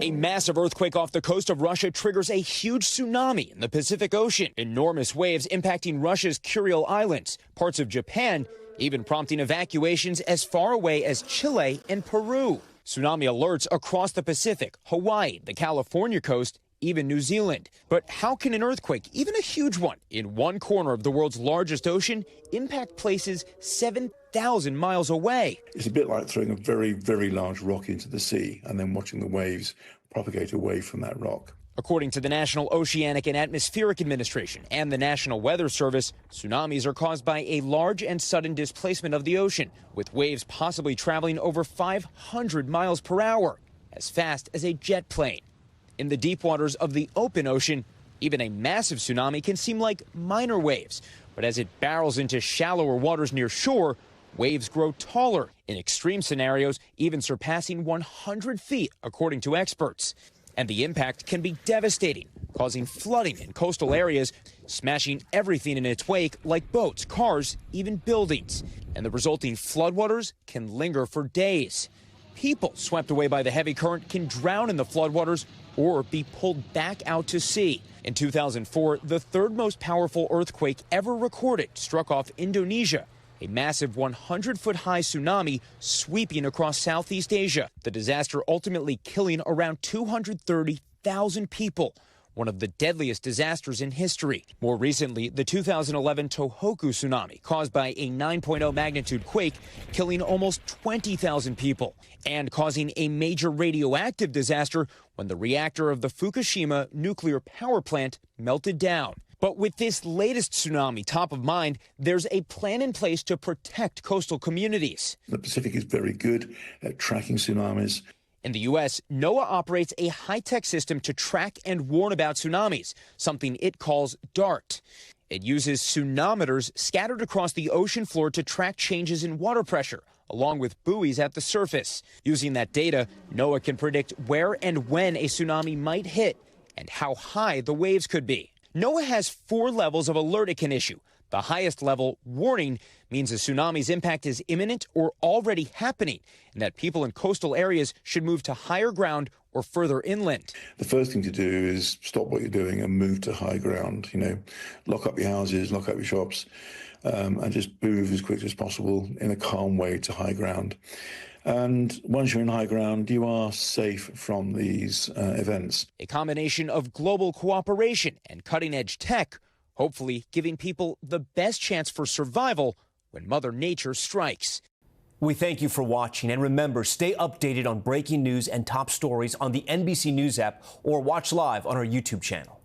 A massive earthquake off the coast of Russia triggers a huge tsunami in the Pacific Ocean. Enormous waves impacting Russia's Kuril Islands, parts of Japan, even prompting evacuations as far away as Chile and Peru. Tsunami alerts across the Pacific, Hawaii, the California coast, even New Zealand. But how can an earthquake, even a huge one, in one corner of the world's largest ocean, impact places 7,000 miles away? It's a bit like throwing a very, very large rock into the sea and then watching the waves propagate away from that rock. According to the National Oceanic and Atmospheric Administration and the National Weather Service, tsunamis are caused by a large and sudden displacement of the ocean, with waves possibly traveling over 500 miles per hour, as fast as a jet plane. In the deep waters of the open ocean, even a massive tsunami can seem like minor waves. But as it barrels into shallower waters near shore, waves grow taller, in extreme scenarios even surpassing 100 feet, according to experts. And the impact can be devastating, causing flooding in coastal areas, smashing everything in its wake like boats, cars, even buildings. And the resulting floodwaters can linger for days. People swept away by the heavy current can drown in the floodwaters or be pulled back out to sea. In 2004, the third most powerful earthquake ever recorded struck off Indonesia, a massive 100-foot-high tsunami sweeping across Southeast Asia. The disaster ultimately killing around 230,000 people, one of the deadliest disasters in history. More recently, the 2011 Tohoku tsunami, caused by a 9.0 magnitude quake, killing almost 20,000 people and causing a major radioactive disaster when the reactor of the Fukushima nuclear power plant melted down. But with this latest tsunami top of mind, there's a plan in place to protect coastal communities. The Pacific is very good at tracking tsunamis. In the U.S., NOAA operates a high-tech system to track and warn about tsunamis, something it calls DART. It uses tsunometers scattered across the ocean floor to track changes in water pressure, along with buoys at the surface. Using that data, NOAA can predict where and when a tsunami might hit and how high the waves could be. NOAA has 4 levels of alert it can issue. The highest level, warning, means a tsunami's impact is imminent or already happening, and that people in coastal areas should move to higher ground or further inland. The first thing to do is stop what you're doing and move to high ground. Lock up your houses, lock up your shops, and just move as quickly as possible in a calm way to high ground. And once you're in high ground, you are safe from these events. A combination of global cooperation and cutting-edge tech, hopefully giving people the best chance for survival when Mother Nature strikes. We thank you for watching, and remember, stay updated on breaking news and top stories on the NBC News app or watch live on our YouTube channel.